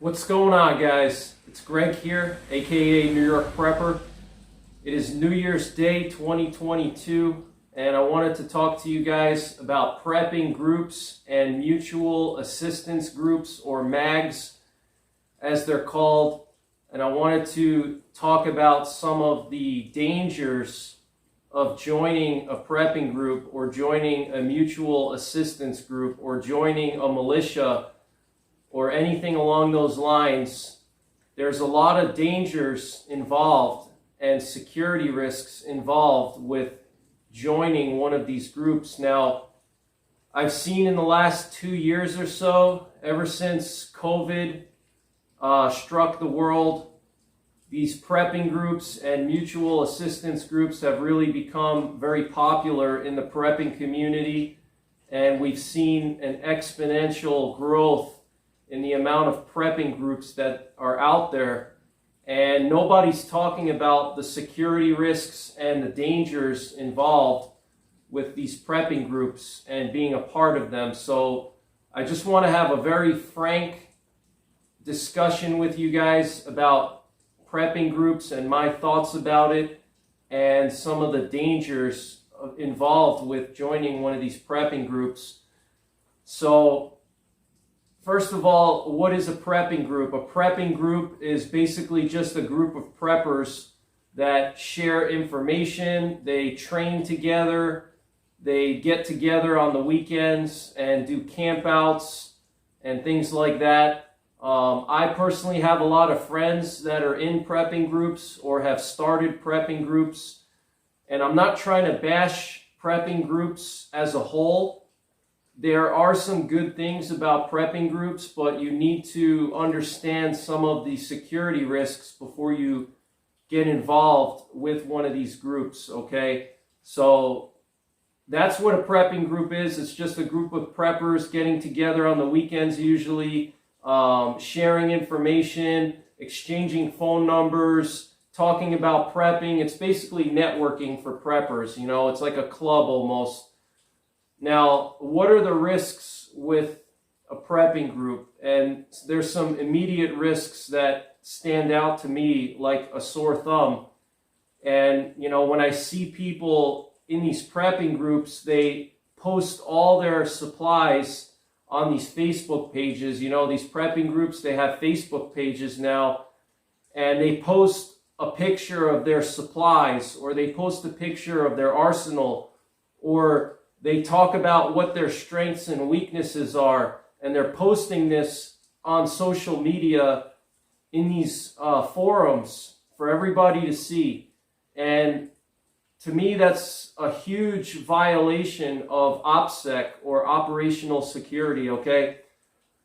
What's going on, guys? It's Greg here, aka New York Prepper. It is New Year's Day 2022, and I wanted to talk to you guys about prepping groups and mutual assistance groups, or MAGs as they're called. And I wanted to talk about some of the dangers of joining a prepping group, or joining a mutual assistance group, or joining a militia, or anything along those lines. There's a lot of dangers involved and security risks involved with joining one of these groups. Now, I've seen in the last 2 years or so, ever since COVID struck the world, these prepping groups and mutual assistance groups have really become very popular in the prepping community, and we've seen an exponential growth in the amount of prepping groups that are out there, and nobody's talking about the security risks and the dangers involved with these prepping groups and being a part of them. So I just want to have a very frank discussion with you guys about prepping groups and my thoughts about it, and some of the dangers involved with joining one of these prepping groups. So first of all, what is a prepping group? A prepping group is basically just a group of preppers that share information, they train together, they get together on the weekends and do campouts and things like that. I personally have a lot of friends that are in prepping groups or have started prepping groups, and I'm not trying to bash prepping groups as a whole. There are some good things about prepping groups, but you need to understand some of the security risks before you get involved with one of these groups, okay? So that's what a prepping group is. It's just a group of preppers getting together on the weekends usually, sharing information, exchanging phone numbers, talking about prepping. It's basically networking for preppers, you know? It's like a club almost. Now, what are the risks with a prepping group? And there's some immediate risks that stand out to me like a sore thumb. And, you know, when I see people in these prepping groups, they post all their supplies on these Facebook pages. You know, these prepping groups, they have Facebook pages now, and they post a picture of their supplies, or they post a picture of their arsenal, or they talk about what their strengths and weaknesses are, and they're posting this on social media in these forums for everybody to see. And to me, that's a huge violation of OPSEC, or operational security, okay?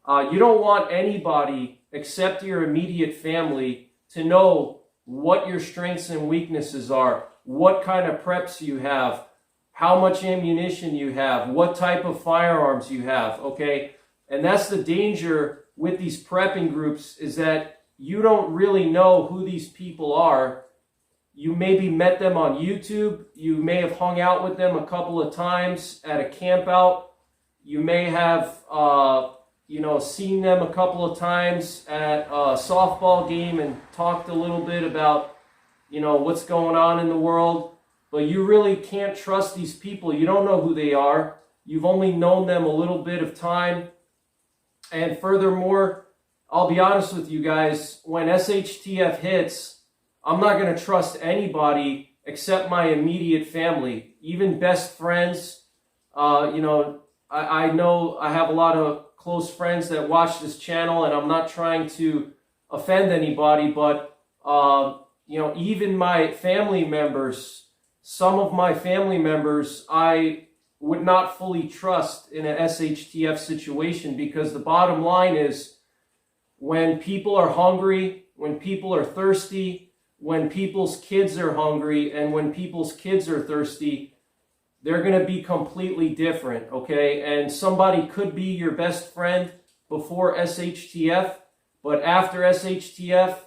You don't want anybody except your immediate family to know what your strengths and weaknesses are, what kind of preps you have, how much ammunition you have, what type of firearms you have, okay? And that's the danger with these prepping groups, is that you don't really know who these people are. You maybe met them on YouTube. You may have hung out with them a couple of times at a camp out. You may have, seen them a couple of times at a softball game and talked a little bit about, what's going on in the world. But you really can't trust these people. You don't know who they are. You've only known them a little bit of time. And furthermore, I'll be honest with you guys, when SHTF hits, I'm not going to trust anybody except my immediate family, even best friends. I know I have a lot of close friends that watch this channel, and I'm not trying to offend anybody, but, even my family members, some of my family members, I would not fully trust in an SHTF situation, because the bottom line is, when people are hungry, when people are thirsty, when people's kids are hungry, and when people's kids are thirsty, they're going to be completely different, okay? And somebody could be your best friend before SHTF, but after SHTF,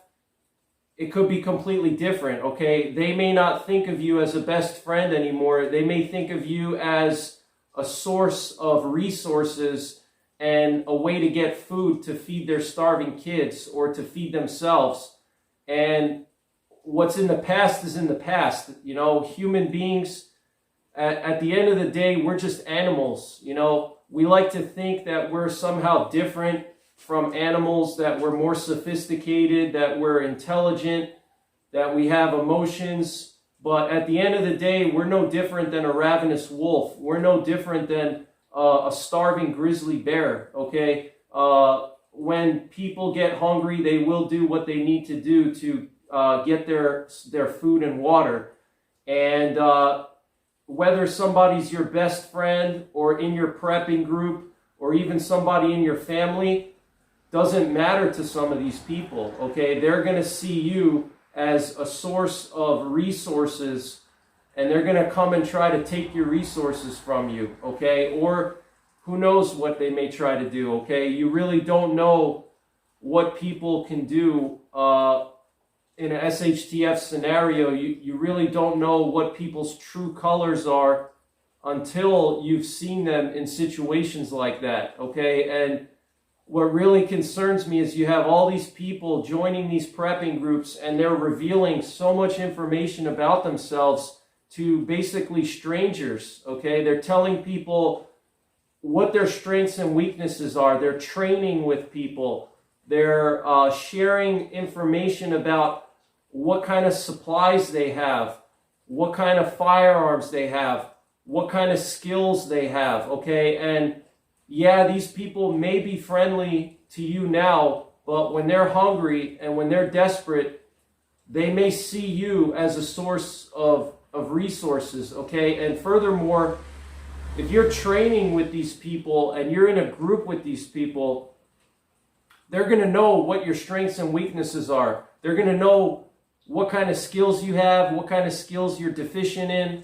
it could be completely different, okay? They may not think of you as a best friend anymore. They may think of you as a source of resources and a way to get food to feed their starving kids or to feed themselves. And what's in the past is in the past. You know, human beings, at the end of the day, we're just animals. You know, we like to think that we're somehow different from animals, that we're more sophisticated, that we're intelligent, that we have emotions. But at the end of the day, we're no different than a ravenous wolf. We're no different than a starving grizzly bear, okay? When people get hungry, they will do what they need to do to get their food and water. And whether somebody's your best friend or in your prepping group or even somebody in your family, doesn't matter to some of these people, okay? They're going to see you as a source of resources, and they're going to come and try to take your resources from you, okay? Or who knows what they may try to do, okay? You really don't know what people can do in an SHTF scenario. You really don't know what people's true colors are until you've seen them in situations like that, okay? And what really concerns me is you have all these people joining these prepping groups and they're revealing so much information about themselves to basically strangers, okay? They're telling people what their strengths and weaknesses are. They're training with people. They're sharing information about what kind of supplies they have, what kind of firearms they have, what kind of skills they have, okay? And yeah, these people may be friendly to you now, but when they're hungry and when they're desperate, they may see you as a source of resources, okay? And furthermore, if you're training with these people and you're in a group with these people, they're going to know what your strengths and weaknesses are. They're going to know what kind of skills you have, what kind of skills you're deficient in.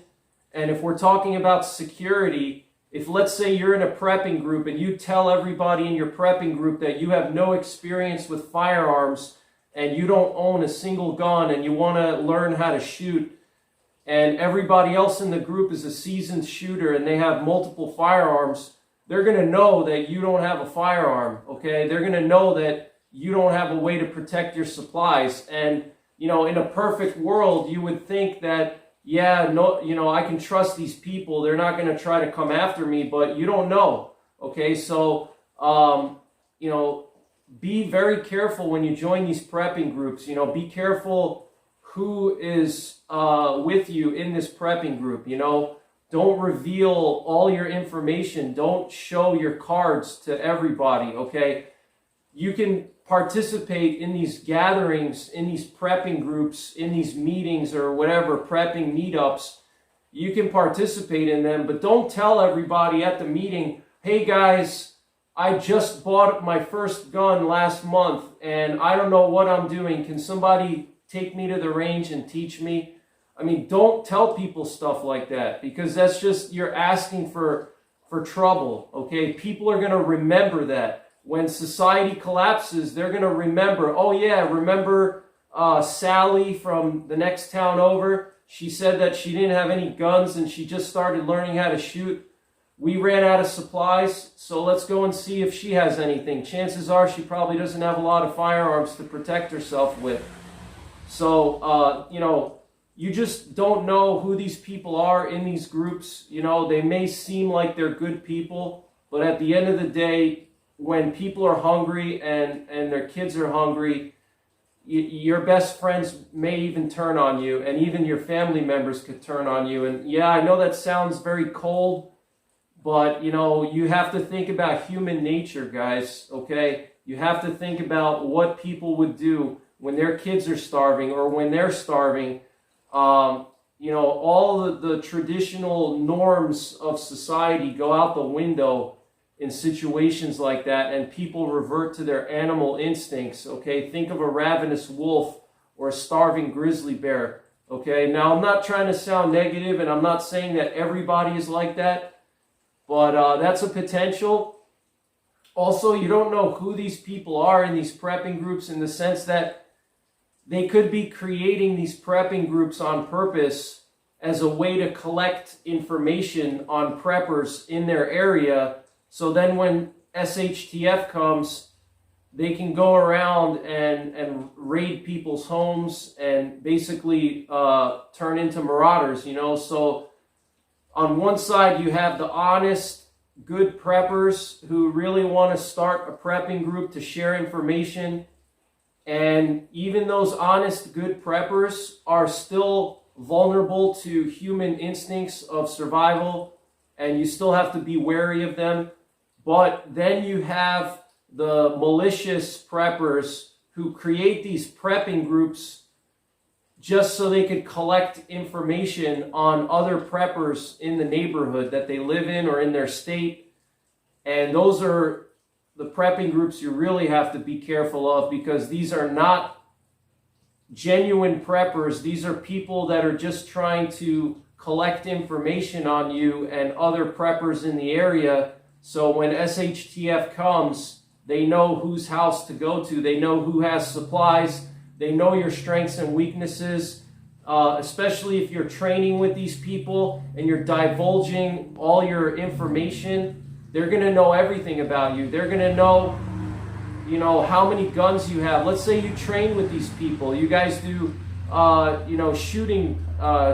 And if we're talking about security, if let's say you're in a prepping group and you tell everybody in your prepping group that you have no experience with firearms and you don't own a single gun and you want to learn how to shoot, and everybody else in the group is a seasoned shooter and they have multiple firearms, they're going to know that you don't have a firearm, okay? They're going to know that you don't have a way to protect your supplies. And, you know, in a perfect world, you would think that, yeah, no, you know, I can trust these people. They're not going to try to come after me, but you don't know, okay? So, you know, be very careful when you join these prepping groups. You know, be careful who is with you in this prepping group, you know. Don't reveal all your information. Don't show your cards to everybody, okay? You can participate in these gatherings, in these prepping groups, in these meetings or whatever, prepping meetups. You can participate in them, but don't tell everybody at the meeting, hey guys, I just bought my first gun last month and I don't know what I'm doing. Can somebody take me to the range and teach me? I mean, don't tell people stuff like that, because that's just, you're asking for trouble, okay? People are going to remember that. When society collapses, they're going to remember, oh yeah, remember Sally from the next town over? She said that she didn't have any guns and she just started learning how to shoot. We ran out of supplies, so let's go and see if she has anything. Chances are she probably doesn't have a lot of firearms to protect herself with. So, you know, you just don't know who these people are in these groups. You know, they may seem like they're good people, but at the end of the day, when people are hungry and their kids are hungry, your best friends may even turn on you, and even your family members could turn on you. And yeah, I know that sounds very cold, but, you know, you have to think about human nature, guys, okay? You have to think about what people would do when their kids are starving or when they're starving. You know, all the traditional norms of society go out the window in situations like that, and people revert to their animal instincts, okay? Think of a ravenous wolf or a starving grizzly bear, okay? Now, I'm not trying to sound negative, and I'm not saying that everybody is like that, but that's a potential. Also, you don't know who these people are in these prepping groups, in the sense that they could be creating these prepping groups on purpose as a way to collect information on preppers in their area. So then when SHTF comes, they can go around and raid people's homes and basically turn into marauders, you know. So on one side, you have the honest, good preppers who really want to start a prepping group to share information. And even those honest, good preppers are still vulnerable to human instincts of survival, and you still have to be wary of them. But then you have the malicious preppers who create these prepping groups just so they could collect information on other preppers in the neighborhood that they live in or in their state. And those are the prepping groups you really have to be careful of, because these are not genuine preppers. These are people that are just trying to collect information on you and other preppers in the area. So when SHTF comes, they know whose house to go to. They know who has supplies. They know your strengths and weaknesses, especially if you're training with these people and you're divulging all your information. They're going to know everything about you. They're going to know, you know, how many guns you have. Let's say you train with these people. You guys do, you know, shooting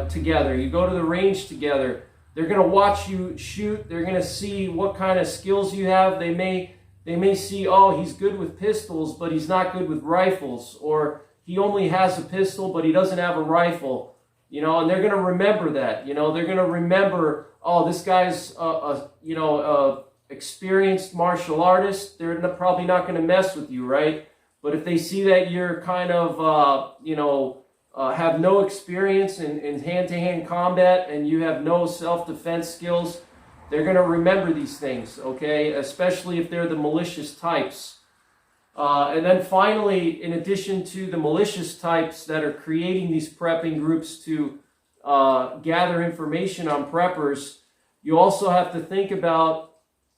together. You go to the range together. They're going to watch you shoot. They're going to see what kind of skills you have. They may see, oh, he's good with pistols, but he's not good with rifles. Or he only has a pistol, but he doesn't have a rifle. You know, and they're going to remember that. You know, they're going to remember, oh, this guy's, you know, experienced martial artist. They're probably not going to mess with you, right? But if they see that you're kind of, you know, have no experience in hand-to-hand combat and you have no self-defense skills, they're going to remember these things, okay? Especially if they're the malicious types. And then finally, in addition to the malicious types that are creating these prepping groups to gather information on preppers, you also have to think about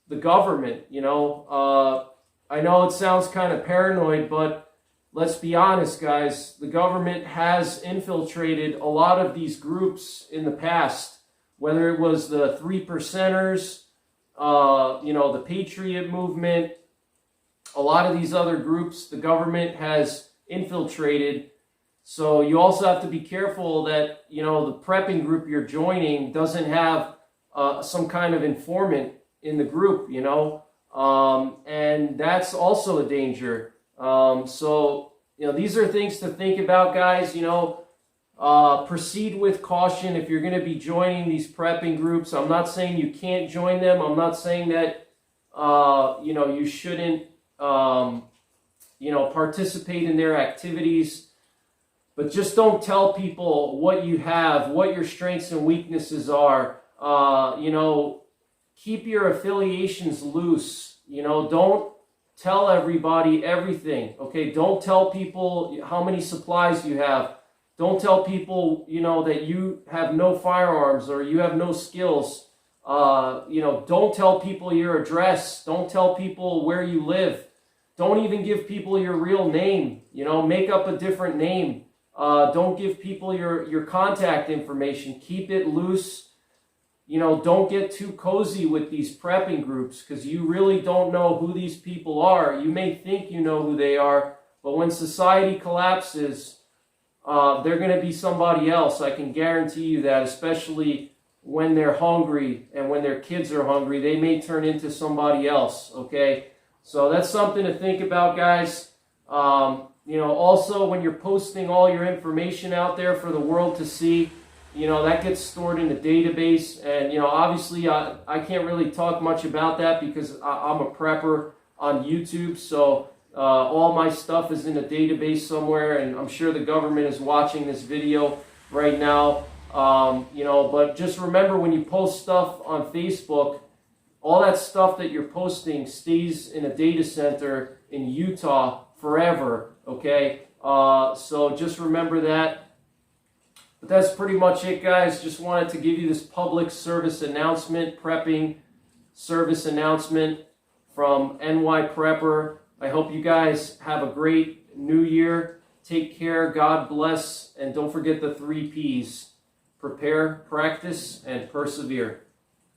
the government, you know. I know it sounds kind of paranoid, but let's be honest, guys. The government has infiltrated a lot of these groups in the past. Whether it was the 3%ers, you know, the Patriot movement, a lot of these other groups, the government has infiltrated. So you also have to be careful that, you know, the prepping group you're joining doesn't have some kind of informant in the group, you know, and that's also a danger. So, you know, these are things to think about, guys. You know, proceed with caution if you're going to be joining these prepping groups. I'm not saying you can't join them. I'm not saying that, you know, you shouldn't, you know, participate in their activities. But just don't tell people what you have, what your strengths and weaknesses are. You know, keep your affiliations loose. You know, don't tell everybody everything. Okay, don't tell people how many supplies you have. Don't tell people, you know, that you have no firearms or you have no skills. You know, don't tell people your address. Don't tell people where you live. Don't even give people your real name. You know, make up a different name. Don't give people your contact information. Keep it loose. You know, don't get too cozy with these prepping groups, because you really don't know who these people are. You may think you know who they are, but when society collapses, they're going to be somebody else. I can guarantee you that, especially when they're hungry and when their kids are hungry, they may turn into somebody else, okay? So that's something to think about, guys. You know, also when you're posting all your information out there for the world to see, you know, that gets stored in the database. And, you know, obviously I can't really talk much about that because I'm a prepper on YouTube. So all my stuff is in a database somewhere, and I'm sure the government is watching this video right now. You know, but just remember, when you post stuff on Facebook, all that stuff that you're posting stays in a data center in Utah forever, okay? So just remember that. But that's pretty much it, guys. Just wanted to give you this public service announcement, prepping service announcement from NYPrepper. I hope you guys have a great new year. Take care, God bless, and don't forget the 3 Ps. Prepare, practice, and persevere.